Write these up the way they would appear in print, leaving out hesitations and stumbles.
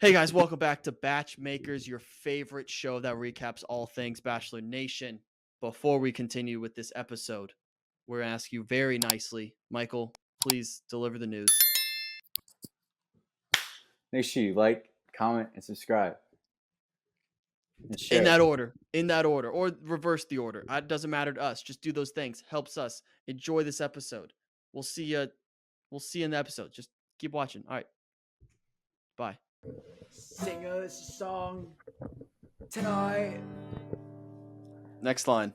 Hey guys, welcome back to BachMakers, your favorite show that recaps all things Bachelor Nation. Before we continue with this episode, we're going to ask you very nicely, Michael, please deliver the news. Make sure you like, comment, and subscribe. And share. In that order, or reverse the order. It doesn't matter to us. Just do those things. Helps us. Enjoy this episode. We'll see you in the episode. Just keep watching. All right. Bye. Sing us a song tonight. Next line.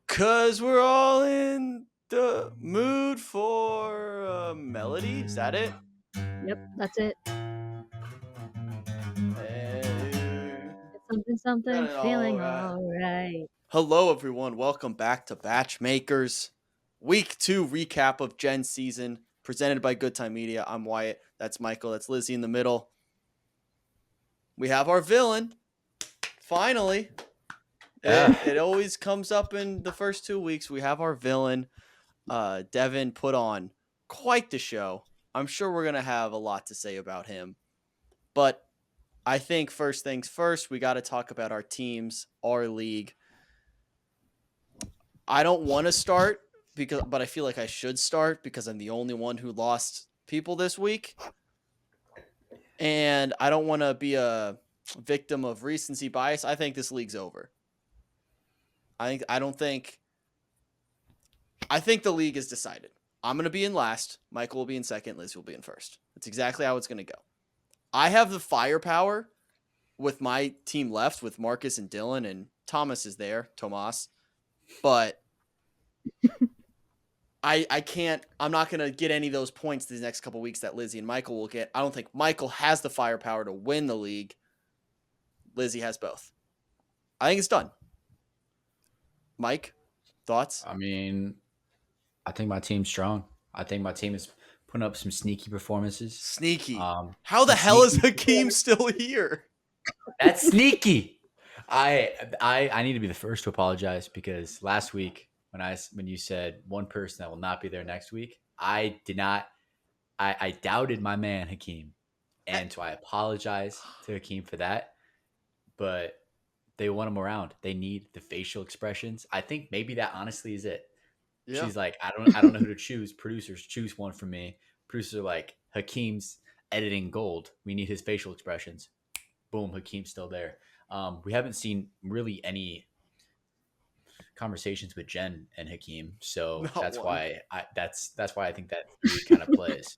'Cause we're all in the mood for a melody. Is that it? Yep, that's it. Hey. Something, feeling all right. Hello, everyone. Welcome back to BachMakers. Week 2 recap of Jenn's season, presented by Good Time Media. I'm Wyatt. That's Michael. That's Lizzie in the middle. We have our villain. Finally. It always comes up in the first 2 weeks. We have our villain. Devin put on quite the show. I'm sure we're going to have a lot to say about him. But I think first things first, we got to talk about our teams, our league. I don't want to start, but I feel like I should start because I'm the only one who lost people this week. And I don't want to be a victim of recency bias. I think this league's over. I think the league is decided. I'm going to be in last. Michael will be in second. Liz will be in first. That's exactly how it's going to go. I have the firepower with my team left with Marcus and Dylan, and Thomas is there, Tomas. But I can't. I'm not going to get any of those points these next couple weeks that Lizzie and Michael will get. I don't think Michael has the firepower to win the league. Lizzie has both. I think it's done. Mike, thoughts? I mean, I think my team's strong. I think my team is putting up some sneaky performances. Sneaky. How the hell is Hakeem still here? That's sneaky. I need to be the first to apologize because last week when you said one person that will not be there next week, I doubted my man Hakeem, and so I apologize to Hakeem for that. But they want him around. They need the facial expressions. I think maybe that honestly is it. Yeah. She's like, I don't know who to choose. Producers, choose one for me. Producers are like, Hakeem's editing gold. We need his facial expressions. Boom, Hakeem's still there. We haven't seen really any conversations with Jenn and Hakeem, so that's why I think that kind of plays.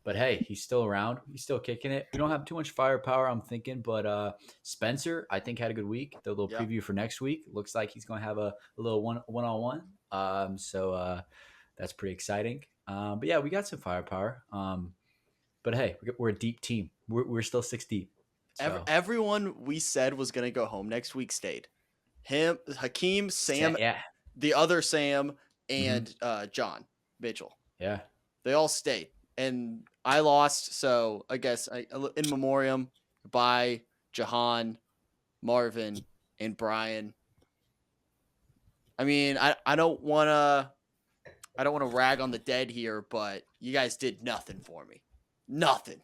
But hey, he's still around. He's still kicking it. We don't have too much firepower, I'm thinking, but Spencer, I think, had a good week. The little preview for next week looks like he's going to have a little one-on-one. So that's pretty exciting. But yeah, we got some firepower. But hey, we're a deep team. We're still 6 deep. So. Everyone we said was going to go home next week stayed. Him, Hakeem, Sam, the other Sam, and John Mitchell. Yeah. They all stayed. And I lost, so I guess in memoriam by Jahan, Marvin, and Brian. I mean, I don't want to rag on the dead here, but you guys did nothing for me. Nothing.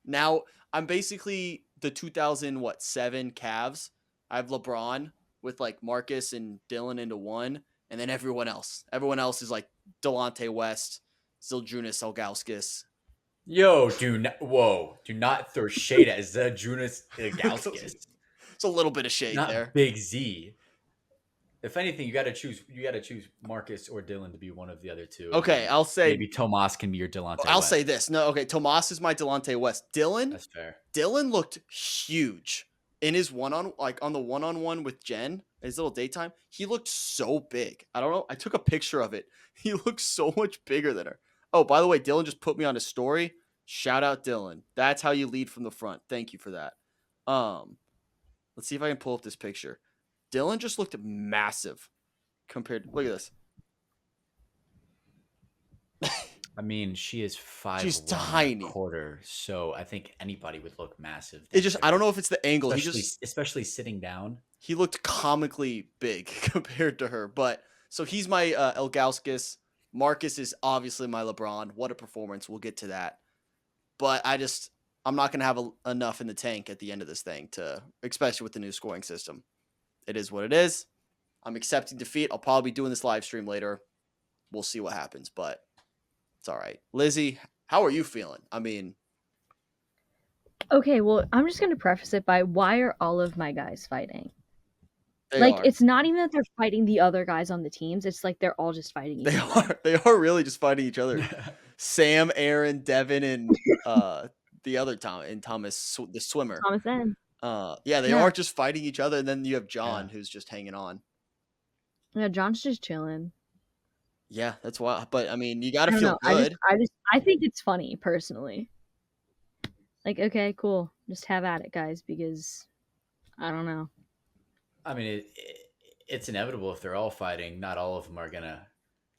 Now, I'm basically the 2007 Cavs. I have LeBron with like Marcus and Dylan into one, and then everyone else. Everyone else is like Delonte West, Zildjiūnas Ilgauskas. Yo, do not throw shade at Zildjiūnas Ilgauskas. It's a little bit of shade not there. Big Z. If anything, you got to choose Marcus or Dylan to be one of the other two. Okay, I'll say maybe Tomas can be your Delonte West. I'll say this. No, okay, Tomas is my Delonte West. Dylan, that's fair. Dylan looked huge in his on the one-on-one with Jenn, his little daytime. He looked so big. I don't know. I took a picture of it. He looked so much bigger than her. Oh, by the way, Dylan just put me on his story. Shout out Dylan. That's how you lead from the front. Thank you for that. Let's see if I can pull up this picture. Dylan just looked massive compared. Look at this. I mean, she is 5'1", she's tiny quarter, so I think anybody would look massive. It just I don't know if it's the angle. Especially sitting down. He looked comically big compared to her, but so he's my Ilgauskas. Marcus is obviously my LeBron. What a performance. We'll get to that. But I'm not going to have enough in the tank at the end of this thing especially with the new scoring system. It is what it is. I'm accepting defeat. I'll probably be doing this live stream later. We'll see what happens, but it's all right. Lizzie, how are you feeling? I mean, Okay, well, I'm just gonna preface it by why are all of my guys fighting? they Like, are. it's not even that they're fighting the other guys on the teams. It's like they're all just fighting each They other. are. They are really just fighting each other. Sam, Aaron, Devin, and the other Thomas, the swimmer. Thomas N. Yeah, they Yeah. are just fighting each other, and then you have John, who's just hanging on. Yeah, John's just chilling. Yeah, that's why. But I mean, you got I to don't feel know. good. I think it's funny personally. Like, okay, cool. Just have at it, guys, because I don't know. I mean, it's inevitable if they're all fighting. Not all of them are gonna.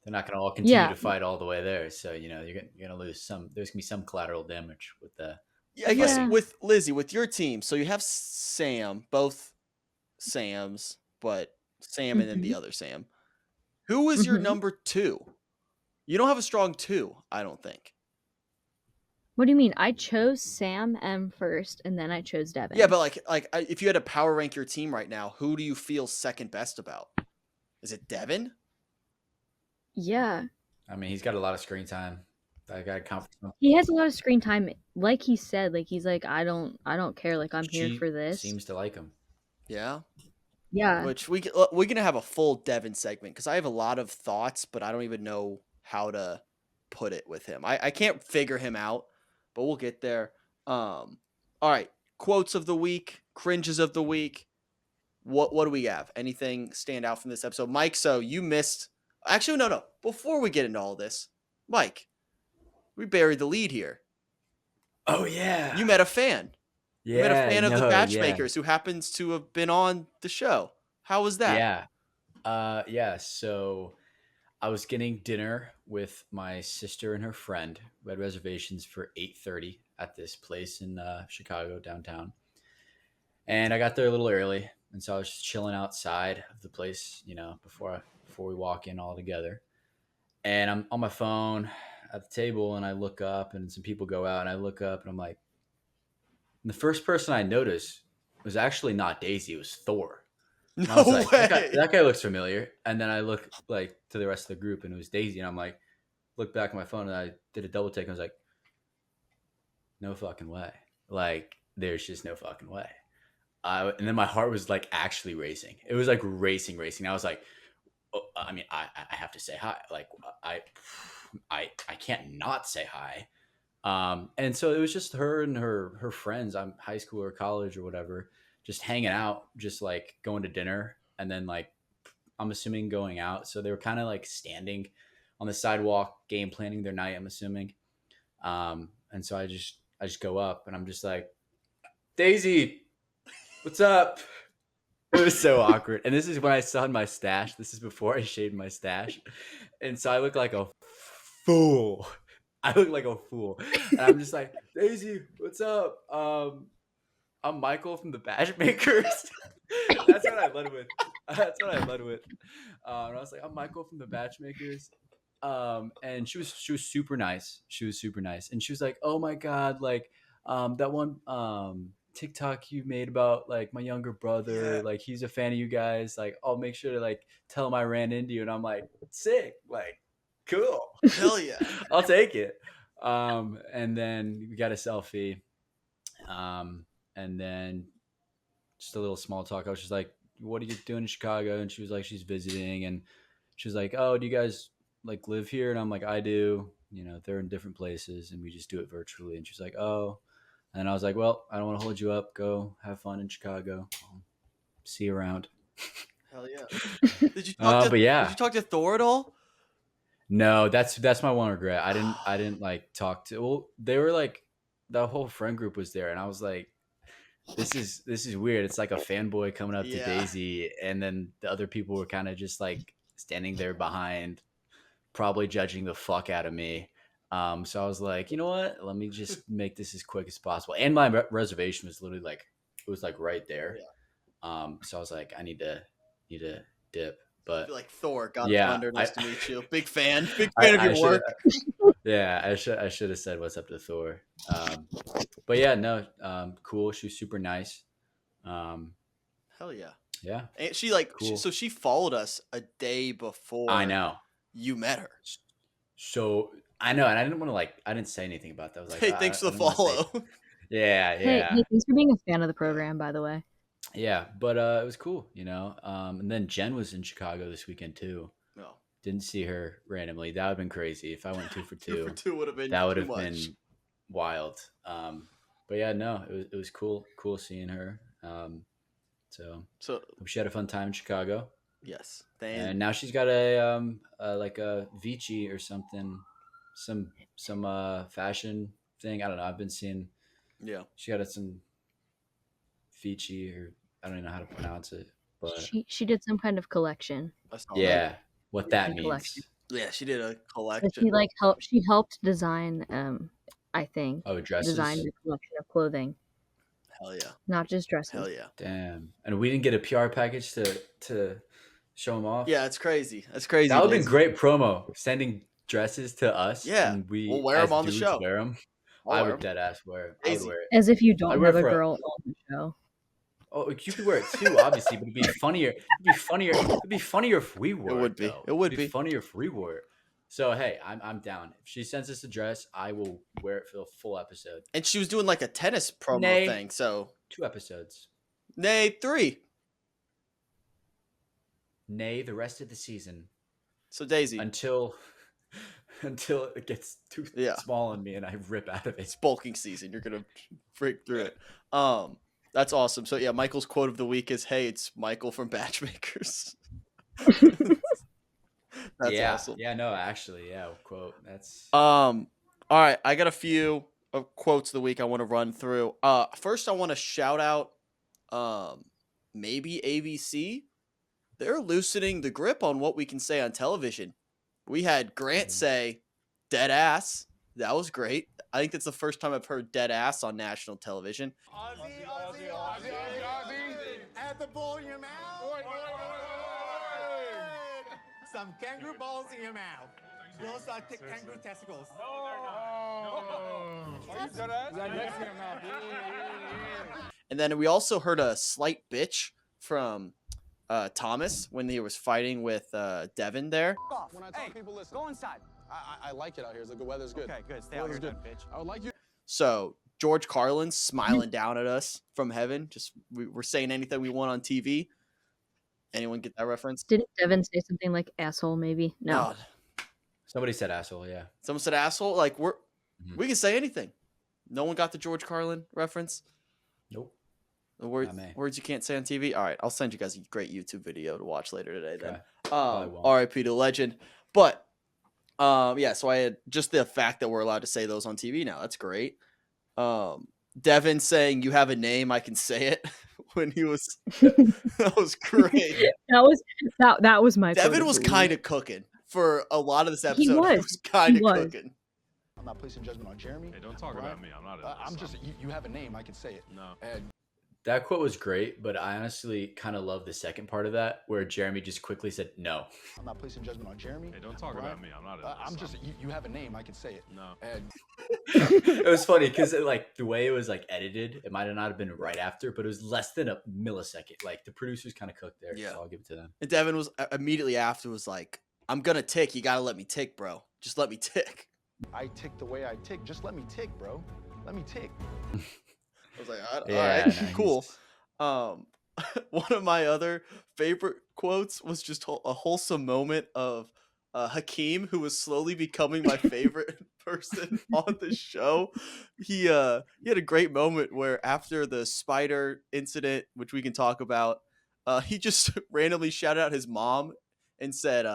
They're not gonna all continue to fight all the way there. So you're gonna lose some. There's gonna be some collateral damage with the. Yeah, I guess Yeah. with Lizzie, with your team, so you have Sam, both Sams, but Sam and then the other Sam. Who is your number 2? You don't have a strong 2, I don't think. What do you mean? I chose Sam M first, and then I chose Devin. Yeah, but if you had to power rank your team right now, who do you feel second best about? Is it Devin? Yeah. I mean, he's got a lot of screen time. I got to count. He has a lot of screen time. Like he said, like he's like, I don't care. Like I'm here for this. Seems to like him. Yeah. Yeah. Which we're gonna have a full Devin segment because I have a lot of thoughts, but I don't even know how to put it with him. I can't figure him out, but we'll get there. All right, quotes of the week, cringes of the week. What do we have? Anything stand out from this episode, Mike? So you missed. Actually, no. Before we get into all this, Mike, we buried the lead here. Oh yeah, You met a fan. Yeah, You met a fan of the BachMakers who happens to have been on the show. How was that? Yeah. So I was getting dinner with my sister and her friend. We had reservations for 8:30 at this place in Chicago downtown, and I got there a little early, and so I was just chilling outside of the place, before we walk in all together. And I'm on my phone at the table, and I look up, and some people go out, and I look up, and I'm like, and the first person I noticed was actually not Daisy; it was Thor. And I was like, way. that guy looks familiar. And then I look like to the rest of the group, and it was Daisy. And I'm like, look back at my phone, and I did a double take. And I was like, no fucking way. Like, there's just no fucking way. And then my heart was like actually racing. It was like racing. I was like, oh, I mean, I have to say hi. Like, I can't not say hi. And so it was just her and her friends. I'm high school or college or whatever, just hanging out, just like going to dinner, and then like I'm assuming going out. So they were kind of like standing on the sidewalk, game planning their night, I'm assuming. And so I just go up, and I'm just like, Daisy, what's up? It was so awkward. And this is when I saw my stash. This is before I shaved my stash. And so I look like a fool. And I'm just like, Daisy, what's up? I'm Michael from the BachMakers. That's what I led with. And I was like, I'm Michael from the BachMakers. And she was super nice. And she was like, oh my God, like that one TikTok you made about like my younger brother, like he's a fan of you guys. Like I'll make sure to like tell him I ran into you. And I'm like, sick, like cool. Hell yeah. I'll take it. And then we got a selfie. And then just a little small talk. I was just like, what are you doing in Chicago? And she was like, she's visiting. And she was like, oh, do you guys like live here? And I'm like, I do. They're in different places, and we just do it virtually. And she's like, oh. And I was like, well, I don't want to hold you up. Go have fun in Chicago. I'll see you around. Hell yeah. Did you talk to Thor at all? No, that's my one regret. I didn't like talk to. Well, they were like, the whole friend group was there, and I was like, this is weird. It's like a fanboy coming up to Daisy, and then the other people were kind of just like standing there behind, probably judging the fuck out of me. So I was like, you know what? Let me just make this as quick as possible. And my reservation was literally like, it was like right there. So I was like, I need to dip. But Like Thor, God yeah, Thunder, nice to meet you. Big fan of I your should, work. yeah, I should have said what's up to Thor. But yeah, no, cool. She was super nice. Hell yeah. Yeah, And she like cool. so she followed us a day before I know. you met her. So I know, and I didn't want to I didn't say anything about that. I was like, Hey, thanks for I the don't wanna say- follow. Yeah, Hey, yeah, hey, thanks for being a fan of the program, by the way. yeah. But it was cool, you know. And then Jen was in Chicago this weekend too. No. Didn't see her randomly. That would have been crazy if I went 2 for 2. 2 for 2 would have been That would too have much. been wild. But yeah, no, it was cool seeing her. So hope she had a fun time in Chicago. Yes. And now she's got a like a Vici or something, some fashion thing. I don't know. I've been seeing. Yeah. She got some Vici, or I don't even know how to pronounce it, but She did some kind of collection. I saw yeah, what that Collection. means. that. Yeah, she did a But collection. she helped design I think Oh, dresses. design the collection of clothing, Hell yeah. not just dresses. Hell yeah. Damn, and we didn't get a PR package to show them off. Yeah, it's crazy. That's crazy. That would have been Lazy. great promo. Sending dresses to us. Yeah, and we'll wear as them on the dudes show. Wear them. I'll I wear would 'em. dead ass wear it. I would Lazy. wear it. As if you I'd don't wear have it a for a- girl on the show. Oh, you could wear it too, obviously, but it'd be funnier. It'd be funnier if we wore it. would be. Though. It would It'd be. funnier if we wore it. So hey, I'm down. If she sends us a dress, I will wear it for the full episode. And she was doing like a tennis promo Nay. thing. So 2 episodes. nay, 3. Nay, the rest of the season So Daisy, until it gets too Yeah. small on me and I rip out of it's it. bulking season. You're gonna break through it. That's awesome. So yeah, Michael's quote of the week is, "Hey, it's Michael from BachMakers." That's yeah, awesome. yeah, no, actually, yeah, quote. That's All right, I got a few quotes of the week I want to run through. First I want to shout out maybe ABC. They're loosening the grip on what we can say on television. We had Grant say dead ass. That was great. I think that's the first time I've heard dead ass on national television. Aussie. Add the ball in your mouth. Some kangaroo balls in your mouth. Those are kangaroo testicles. And then we also heard a slight bitch from Thomas when he was fighting with Devin there. When I tell people, listen, Go inside. I like it out here. The weather's good. Okay, good. Stay out here, Weather's then, bitch. I would like you. So George Carlin's smiling down at us from heaven. Just we're saying anything we want on TV. Anyone get that reference? Didn't Devin say something like asshole? Maybe no. somebody said asshole, yeah. Someone said asshole. Like Mhm. we can say anything. No one got the George Carlin reference. Nope. The Not me. words you can't say on TV. All right, I'll send you guys a great YouTube video to watch later today. Then, Okay. Probably won't. R.I.P. to legend. But yeah, so I had just the fact that we're allowed to say those on TV now. That's great. Devin saying you have a name, I can say it. When he was that was great. that was my. Devin was kind of cooking for a lot of this episode. He was. was kind of was. cooking. I'm not placing judgment on Jeremy. Hey, don't talk Brian. about me. I'm not in this. I'm just. You have a name. I can say it. No. And That quote was great, but I honestly kind of love the second part of that, where Jeremy just quickly said no. I'm not placing judgment on Jeremy. Hey, don't talk Brian. about me. I'm not in this. I'm just. You have a name. I can say it. No. And It was funny because like the way it was like edited, it might have not have been right after, but it was less than a millisecond. Like the producers kind of cooked there, Yeah. so I'll give it to them. And Devin was immediately after was like, "I'm gonna tick. You gotta let me tick, bro. Just let me tick." I tick the way I tick. Just let me tick, bro. Let me tick. I was like, all Yeah, right, no, cool. he's- One of my other favorite quotes was just a wholesome moment of Hakeem, who was slowly becoming my favorite person on the show. He had a great moment where after the spider incident, which we can talk about, he just randomly shouted out his mom and said,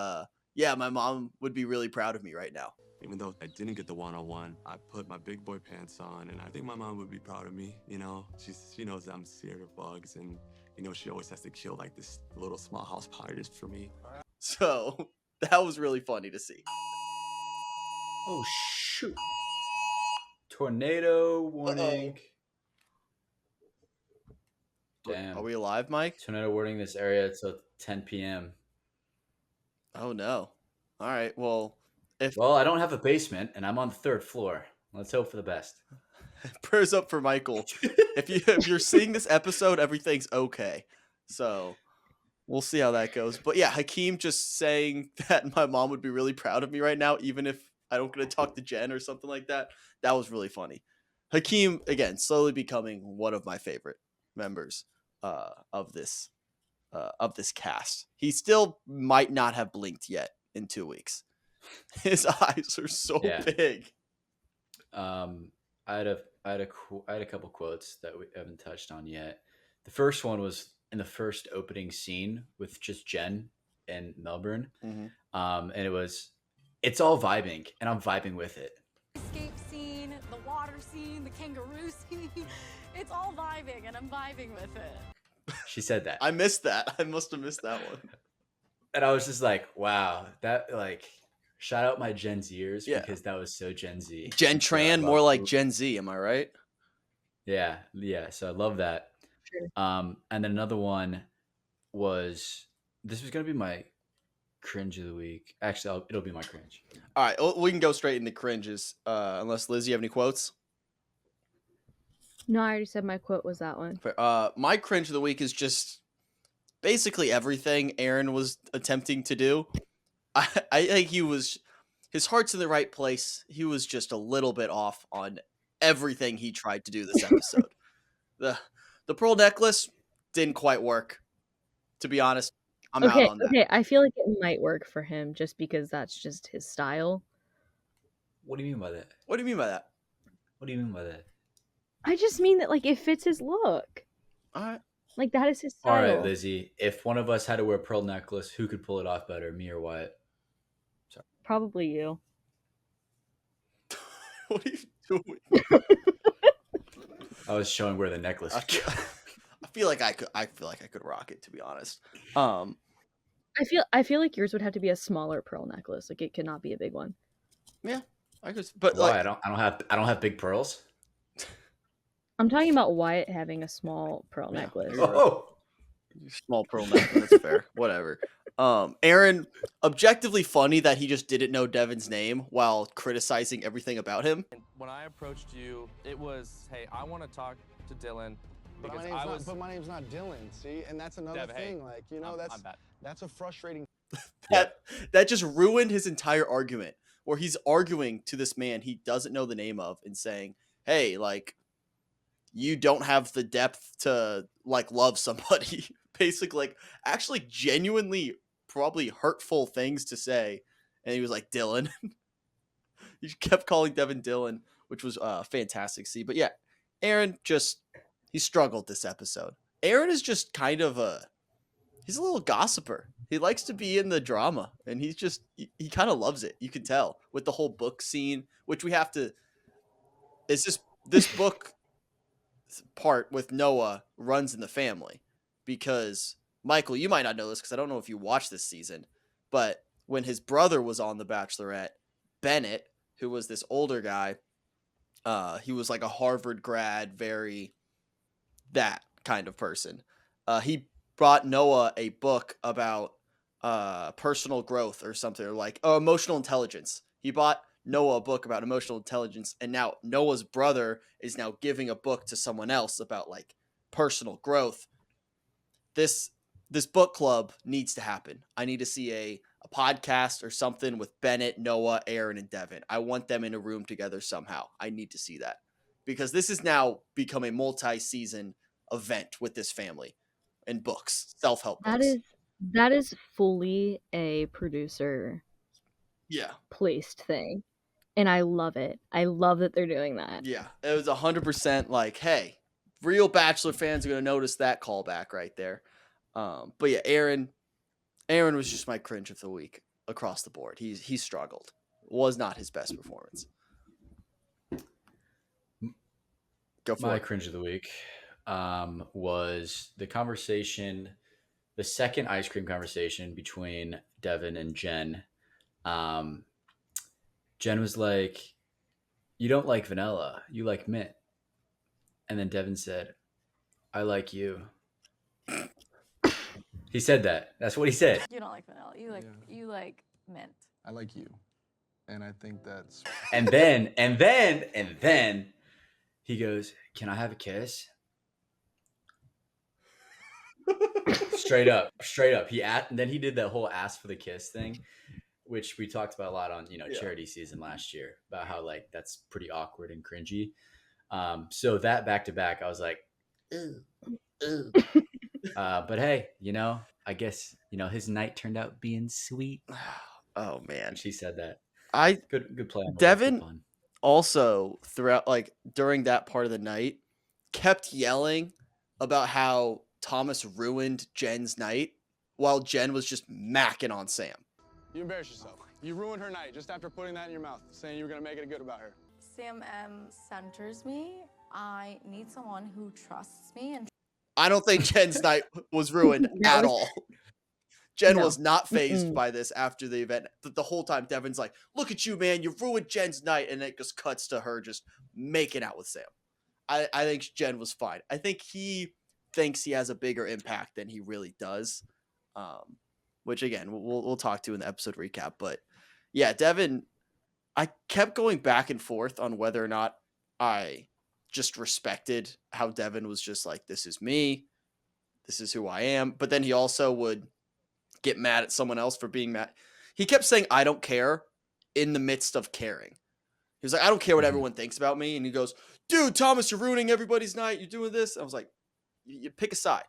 "Yeah, my mom would be really proud of me right now." Even though I didn't get the one-on-one, I put my big boy pants on, and I think my mom would be proud of me. You know, she knows I'm scared of bugs, and you know she always has to kill like this little small house party just for me. So that was really funny to see. Oh shoot! Tornado warning. Damn. Are we alive, Mike? Tornado warning this area until 10 p.m. Oh no. All right. Well, if Well, I don't have a basement, and I'm on the 3rd floor. Let's hope for the best. prayers up for Michael. If you're seeing this episode, everything's okay. So we'll see how that goes. But yeah, Hakeem just saying that my mom would be really proud of me right now, even if I don't get to talk to Jenn or something like that. That was really funny. Hakeem again, slowly becoming one of my favorite members of this cast. He still might not have blinked yet in 2 weeks. His eyes are so Yeah. big. I had a couple quotes that we haven't touched on yet. The first one was in the first opening scene with just Jenn and Melbourne, and it was, "It's all vibing, and I'm vibing with it." Escape scene, the water scene, the kangaroo scene. It's all vibing, and I'm vibing with it. She said that, I missed that. I must have missed that one. and I was just like, "Wow, that like." Shout out my Gen Zers Yeah. because that was so Gen Z. Gen So I Tran, love- more like Gen Z. Am I right? Yeah. So I love that. Sure. And then another one was, this was gonna be my cringe of the week. Actually, it'll be my cringe. All right, well, we can go straight into cringes. Unless Liz, you have any quotes? No, I already said my quote was that one. My cringe of the week is just basically everything Aaron was attempting to do. I think his heart's in the right place. He was just a little bit off on everything he tried to do this episode. the pearl necklace didn't quite work. To be honest, I'm out on that. Okay, I feel like it might work for him just because that's just his style. What do you mean by that? What do you mean by that? What do you mean by that? I just mean that like it fits his look. All right. Like that is his style. All right, Lizzie. If one of us had to wear a pearl necklace, who could pull it off better, me or Wyatt? Probably you. What are you doing? I was showing where the necklace. I feel like I could rock it, to be honest. I feel like yours would have to be a smaller pearl necklace. Like it could not be a big one. Yeah, I could. But Why? like, I don't have big pearls. I'm talking about Wyatt having a small pearl Yeah. necklace. Oh, small pearl necklace. That's fair. Whatever. Aaron, objectively funny that he just didn't know Devin's name while criticizing everything about him. When I approached you, it was, hey, I want to talk to Dylan But because my name's not Dylan, see? And that's another Dev, hey, thing. Like, you know, I'm bad. that's a frustrating That just ruined his entire argument, where he's arguing to this man he doesn't know the name of and saying, hey, like, you don't have the depth to like love somebody. Basically, like, actually genuinely probably hurtful things to say. And he was like, Dylan. He kept calling Devin Dylan, which was fantastic to see. But yeah, Aaron he struggled this episode. Aaron is just kind of he's a little gossiper. He likes to be in the drama, and he kind of loves it. You can tell with the whole book scene, which we have to. Is this book part with Noah runs in the family, because Michael, you might not know this because I don't know if you watched this season, but when his brother was on The Bachelorette, Bennett, who was this older guy, he was like a Harvard grad, very that kind of person. He brought Noah a book about personal growth or something, or like emotional intelligence. He bought Noah a book about emotional intelligence, and now Noah's brother is now giving a book to someone else about like personal growth. This book club needs to happen. I need to see a podcast or something with Bennett, Noah, Aaron, and Devin. I want them in a room together somehow. I need to see that, because this has now become a multi-season event with this family and books, self-help books. That is fully a producer Yeah. placed thing. And I love it. I love that they're doing that. Yeah. It was 100% like, hey, real Bachelor fans are going to notice that callback right there. But yeah, Aaron was just my cringe of the week across the board. He struggled. Was not his best performance. Go for my it. cringe of the week was the second ice cream conversation between Devin and Jenn. Jenn was like, you don't like vanilla, you like mint. And then Devin said, I like you. He said that. That's what he said. You don't like vanilla. You like mint. I like you. And I think that's And then he goes, "Can I have a kiss?" Straight up. And then he did that whole ask for the kiss thing, which we talked about a lot on charity season last year about how like that's pretty awkward and cringy. So that back to back, I was like, ew. But hey, I guess his night turned out being sweet. Oh man, She said that. I Good play on Devin good pun. also throughout like during that part of the night kept yelling about how Thomas ruined Jen's night while Jenn was just macking on Sam. You embarrass yourself. You ruined her night just after putting that in your mouth, saying you were gonna make it good about her. Sam M centers me. I need someone who trusts me and I don't think Jen's night was ruined at all. Jenn was not phased by this after the event. The whole time Devin's like, look at you, man, you ruined Jen's night. And it just cuts to her just making out with Sam. I think Jenn was fine. I think he thinks he has a bigger impact than he really does. Which again, we'll talk to in the episode recap. But yeah, Devin, I kept going back and forth on whether or not I just respected how Devin was just like, this is me. This is who I am. But then he also would get mad at someone else for being mad. He kept saying, I don't care in the midst of caring. He was like, I don't care what everyone thinks about me. And he goes, dude, Thomas, you're ruining everybody's night. You're doing this. I was like, you pick a side.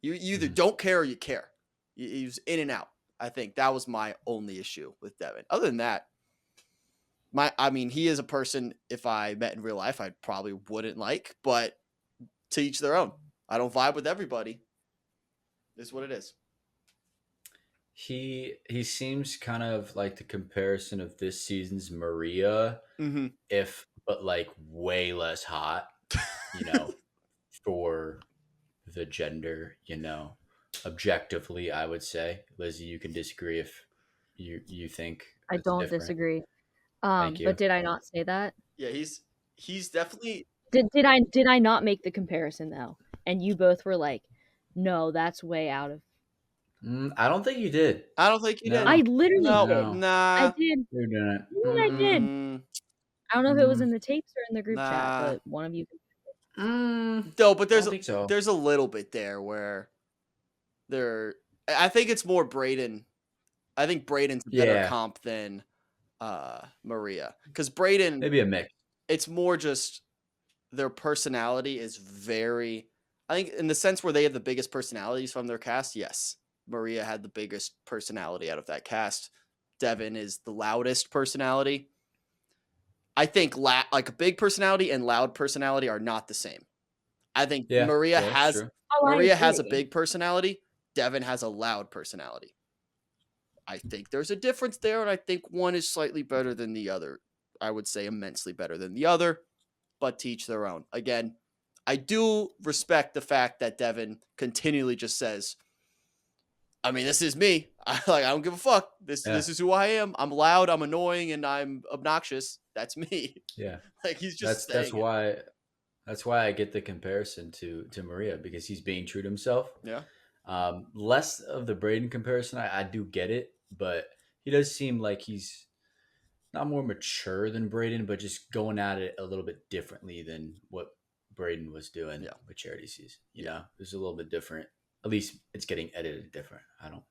You either don't care or you care. He was in and out. I think that was my only issue with Devin. Other than that, he is a person, if I met in real life, I probably wouldn't like, but to each their own. I don't vibe with everybody. This is what it is. He seems kind of like the comparison of this season's Maria, but like way less hot, for the gender, objectively, I would say. Lizzie, you can disagree if you think I don't different. disagree. Thank you. But did I not say that? Yeah, he's definitely. Did I not make the comparison though? And you both were like, no, that's way out of. I don't think you did. I don't think you did. I literally did. Nah. I did. You're doing it. I did. I don't know if it was in the tapes or in the group chat, but one of you. No, but there's so. There's a little bit there where I think it's more Brayden. I think Brayden's a better comp than Maria, because Brayden maybe a mix. It's more just their personality is very. I think in the sense where they have the biggest personalities from their cast, yes, Maria had the biggest personality out of that cast. Devin is the loudest personality. I think like a big personality and loud personality are not the same. I think Maria has a big personality. Devin has a loud personality. I think there's a difference there, and I think one is slightly better than the other. I would say immensely better than the other, but to each their own. Again, I do respect the fact that Devin continually just says, this is me. I don't give a fuck. This is who I am. I'm loud, I'm annoying, and I'm obnoxious. That's me. Yeah. He's just that's why I get the comparison to Maria, because he's being true to himself. Yeah. Less of the Brayden comparison. I do get it, but he does seem like he's not more mature than Brayden, but just going at it a little bit differently than what Brayden was doing with charity season. It's a little bit different. At least it's getting edited different. I don't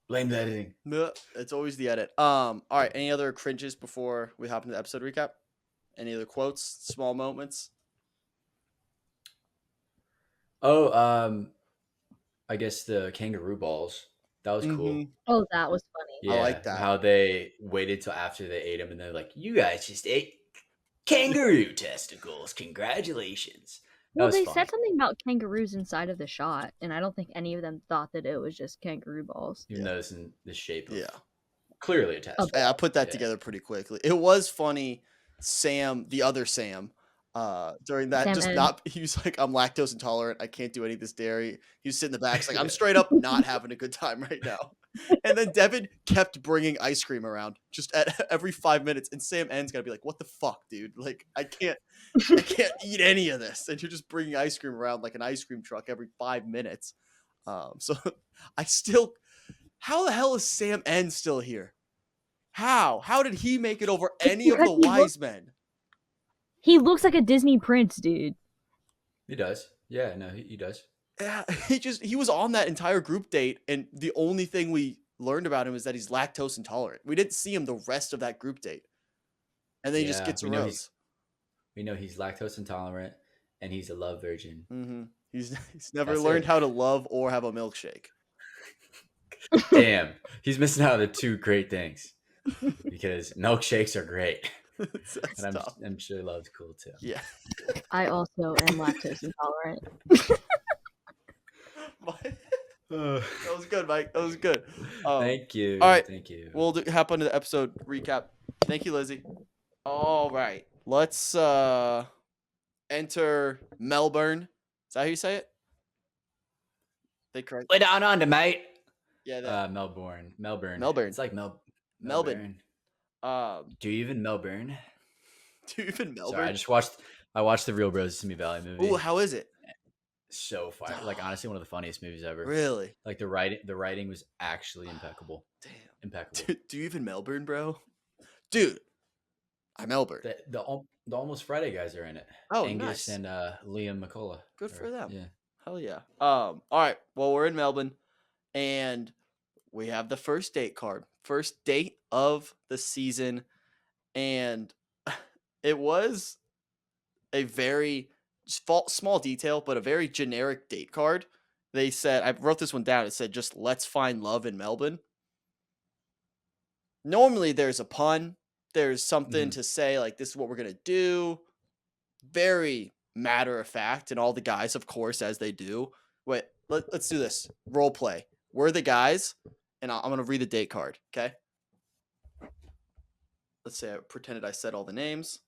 blame the editing. No, it's always the edit. All right, any other cringes before we hop into the episode recap? Any other quotes, small moments? I guess the kangaroo balls. That was cool. Oh, that was funny. Yeah, I like that. How they waited till after they ate them, and they're like, "You guys just ate kangaroo testicles. Congratulations." Well, they said something about kangaroos inside of the shot, and I don't think any of them thought that it was just kangaroo balls. Even though it's in the shape of clearly a testicle. I put that together pretty quickly. It was funny. Sam, the other Sam, during that, he was like, I'm lactose intolerant. I can't do any of this dairy. He was sitting in the back. He's like, I'm straight up not having a good time right now. And then Devin kept bringing ice cream around just at every 5 minutes. And Sam N's got to be like, what the fuck, dude? Like, I can't eat any of this. And you're just bringing ice cream around like an ice cream truck every 5 minutes. So I still, how the hell is Sam N still here? How did he make it over any of the because wise men? He looks like a Disney prince, dude. He does. Yeah, no, he does. Yeah, he was on that entire group date, and the only thing we learned about him is that he's lactose intolerant. We didn't see him the rest of that group date, and then he just gets a rose. We know he's lactose intolerant, and he's a love virgin. Mm-hmm. He's never learned how to love or have a milkshake. Damn, he's missing out on the two great things because milkshakes are great. And I'm sure love's cool too. Yeah. I also am lactose intolerant. That was good, Mike. That was good. Thank you. All right. Thank you. We'll hop onto the episode recap. Thank you, Lizzie. All right. Let's enter Melbourne. Is that how you say it? They correct. Way down under, mate. Yeah. Melbourne. It's like Melbourne. Do you even Melbourne? Sorry, I watched the Real Bros Simi Valley movie. Ooh, how is it? So fire! Like honestly, one of the funniest movies ever. Really? Like the writing was actually impeccable. Damn, impeccable. Do you even Melbourne, bro? Dude, I'm Melbourne. The Almost Friday guys are in it. Oh, Angus nice. and Liam McCullough. Good for them. Yeah. Hell yeah. All right. Well, we're in Melbourne, and we have the first date card. First date of the season, and it was a very small detail, but a very generic date card. They said, I wrote this one down. It said, just let's find love in Melbourne. Normally there's a pun. There's something to say, like, this is what we're going to do. Very matter of fact. And all the guys, of course, as they do. Wait, let's do this. Role play. We're the guys, and I'm going to read the date card. Okay. Let's say I pretended I said all the names.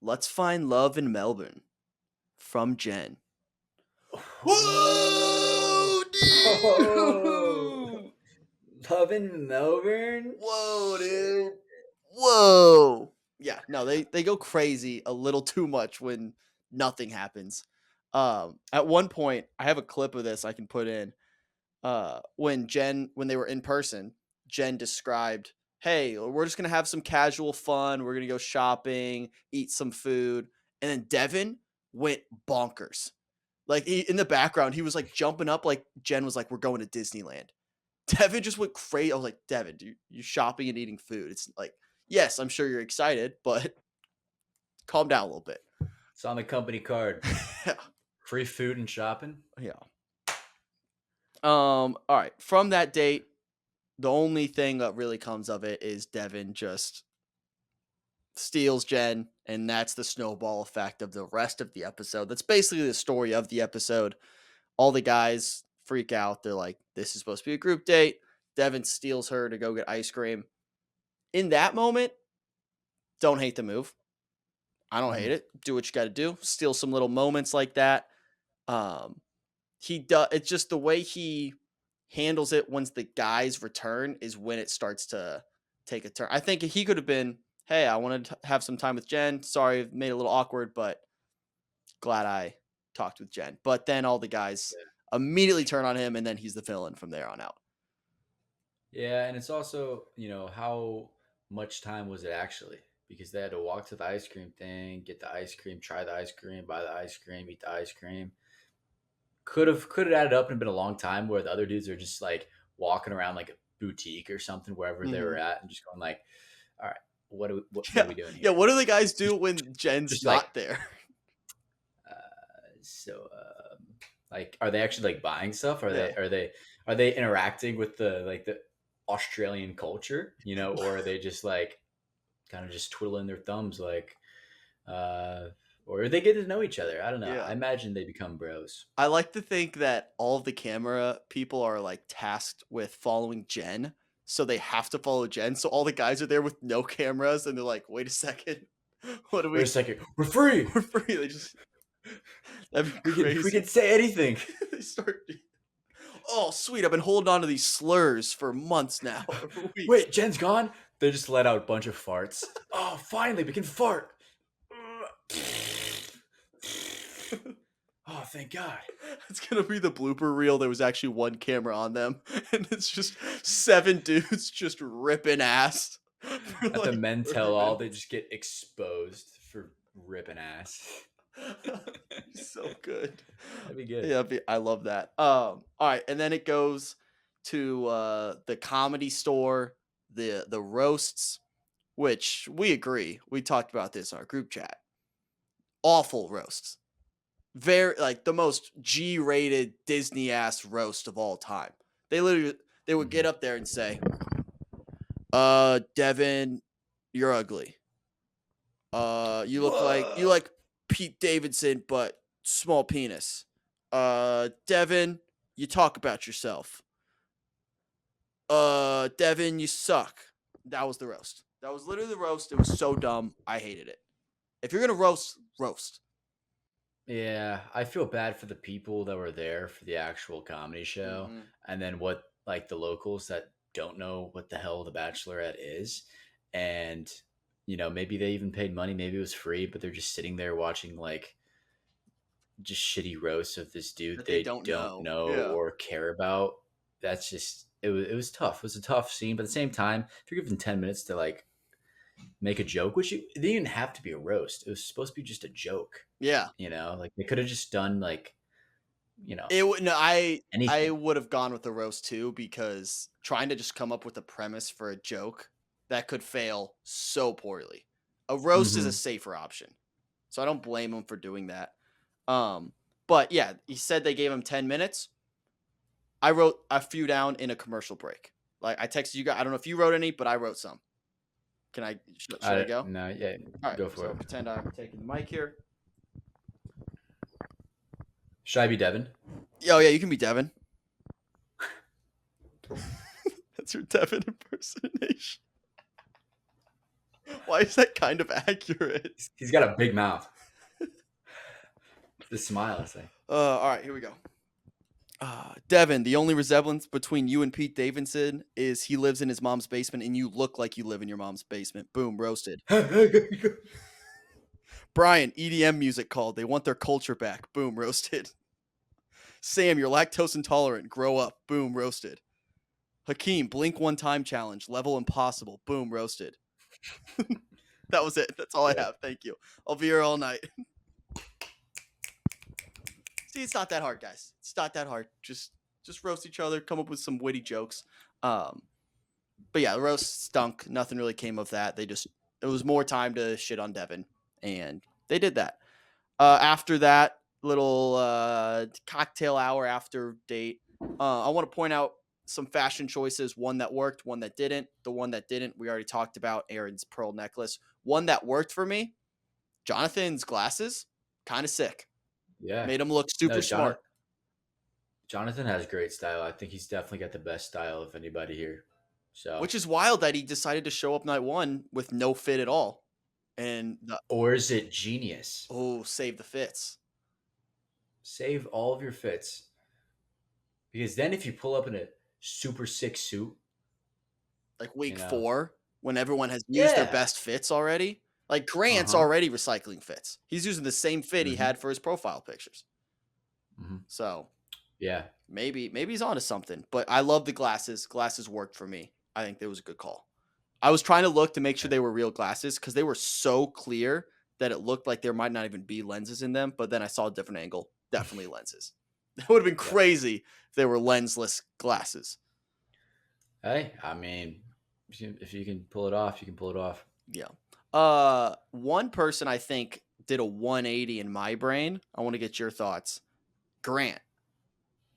Let's find love in Melbourne. From Jenn. Whoa, dude! Love in Melbourne? Whoa, dude. Whoa. Yeah, no, they go crazy a little too much when nothing happens. At one point, I have a clip of this I can put in. When they were in person, Jenn described, hey, we're just going to have some casual fun. We're going to go shopping, eat some food. And then Devin went bonkers. Like, in the background, he was like jumping up like Jenn was like, we're going to Disneyland. Devin just went crazy. I was like, Devin, you shopping and eating food. It's like, yes, I'm sure you're excited, but calm down a little bit. It's on the company card. Yeah. Free food and shopping. Yeah. All right. From that date, the only thing that really comes of it is Devin just steals Jenn, and that's the snowball effect of the rest of the episode. That's basically the story of the episode. All the guys freak out. They're like, this is supposed to be a group date. Devin steals her to go get ice cream. In that moment, don't hate the move. I don't hate it. Do what you got to do. Steal some little moments like that. It's just the way he handles it once the guys return is when it starts to take a turn. I think he could have been, hey, I wanted to have some time with Jenn. Sorry, it made it a little awkward, but glad I talked with Jenn. But then all the guys immediately turn on him, and then he's the villain from there on out. Yeah, and it's also, how much time was it actually? Because they had to walk to the ice cream thing, get the ice cream, try the ice cream, buy the ice cream, eat the ice cream. Could have added up and been a long time where the other dudes are just like walking around like a boutique or something wherever they were at and just going like, all right, what are we doing here? Yeah, what do the guys do when Jen's not there? Like, are they actually like buying stuff? Are they interacting with the Australian culture, or are they just like kind of just twiddling their thumbs like, or are they getting to know each other? I don't know. Yeah. I imagine they become bros. I like to think that all of the camera people are like tasked with following Jenn, so they have to follow Jenn. So all the guys are there with no cameras, and they're like, "Wait a second, what do we? Wait a second, we're free. We're free." They just that'd be crazy. We can say anything. They start. Oh, sweet! I've been holding on to these slurs for months now. For weeks. Wait, Jen's gone. They just let out a bunch of farts. Oh, finally, we can fart. Oh, thank God. It's gonna be the blooper reel. There was actually one camera on them, and it's just 7 dudes just ripping ass. For At the like men 30 tell all, they minutes. just get exposed for ripping ass. So good. That'd be good. Yeah, I love that. All right, and then it goes to the Comedy Store, the roasts, which we agree. We talked about this in our group chat. Awful roasts. Very like the most G-rated Disney ass roast of all time. They would get up there and say, Devin, you're ugly. You look like Pete Davidson, but small penis. Devin, you talk about yourself. Devin, you suck. That was the roast. That was literally the roast. It was so dumb. I hated it. If you're gonna roast, roast. Yeah, I feel bad for the people that were there for the actual comedy show, and then what like the locals that don't know what the hell the Bachelorette is, and maybe they even paid money, maybe it was free, but they're just sitting there watching like just shitty roasts of this dude That they don't don't know. know Yeah. or care about. That's just it was tough. It was a tough scene, but at the same time, if you're given 10 minutes to like make a joke, which it didn't even have to be a roast. It was supposed to be just a joke. Yeah. Like they could have just done like, It would no, I anything. would have gone with the roast too, because trying to just come up with a premise for a joke that could fail so poorly. A roast is a safer option. So I don't blame him for doing that. But yeah, he said they gave him 10 minutes. I wrote a few down in a commercial break. Like I texted you guys. I don't know if you wrote any, but I wrote some. Can I should I go? No, yeah, All right, go for so it. pretend I'm taking the mic here. Should I be Devin? Oh yeah, you can be Devin. That's your Devin impersonation. Why is that kind of accurate? He's got a big mouth. The smile, I say. All right, here we go. Devin, the only resemblance between you and Pete Davidson is he lives in his mom's basement and you look like you live in your mom's basement. Boom, roasted. Brian, EDM music called. They want their culture back. Boom, roasted. Sam, you're lactose intolerant. Grow up. Boom, roasted. Hakeem, blink one time challenge. Level impossible. Boom, roasted. That was it. That's all I have. Thank you. I'll be here all night. See, it's not that hard, guys. It's not that hard. Just roast each other, come up with some witty jokes. But yeah, the roast stunk. Nothing really came of that. It was more time to shit on Devin, and they did that. After that little cocktail hour after date, I want to point out some fashion choices. One that worked, one that didn't. The one that didn't, we already talked about. Aaron's pearl necklace. One that worked for me, Jonathan's glasses, kind of sick. Yeah, made him look super smart. Jonathan has great style. I think he's definitely got the best style of anybody here. So, which is wild that he decided to show up night one with no fit at all. Or is it genius? Oh, save the fits. Save all of your fits. Because then if you pull up in a super sick suit, like week 4, when everyone has used their best fits already, like Grant's already recycling fits. He's using the same fit he had for his profile pictures. So, yeah, maybe he's onto something. But I love the glasses. Glasses worked for me. I think it was a good call. I was trying to look to make sure they were real glasses because they were so clear that it looked like there might not even be lenses in them. But then I saw a different angle. Definitely lenses. That would have been crazy if they were lensless glasses. Hey, I mean, if you can pull it off, you can pull it off. Yeah. One person I think did a 180 in my brain. I want to get your thoughts. Grant.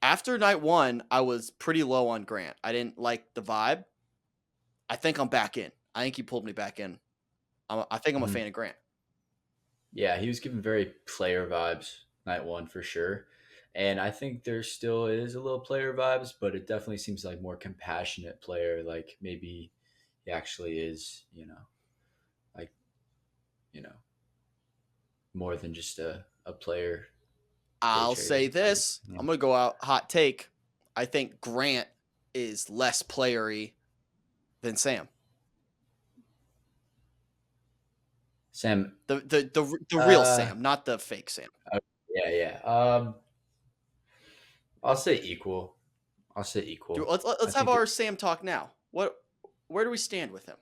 After night 1, I was pretty low on Grant. I didn't like the vibe. I think I'm back in. I think he pulled me back in. I think I'm a fan of Grant. Yeah, he was giving very player vibes night 1 for sure. And I think there still is a little player vibes, but it definitely seems like more compassionate player. Like maybe he actually is, more than just a player. I'll say this. I'm going to go out hot take. I think Grant is less playery than Sam. Sam, the real Sam, not the fake Sam. Yeah. I'll say equal. Let's I have think our Sam talk now. Where do we stand with him?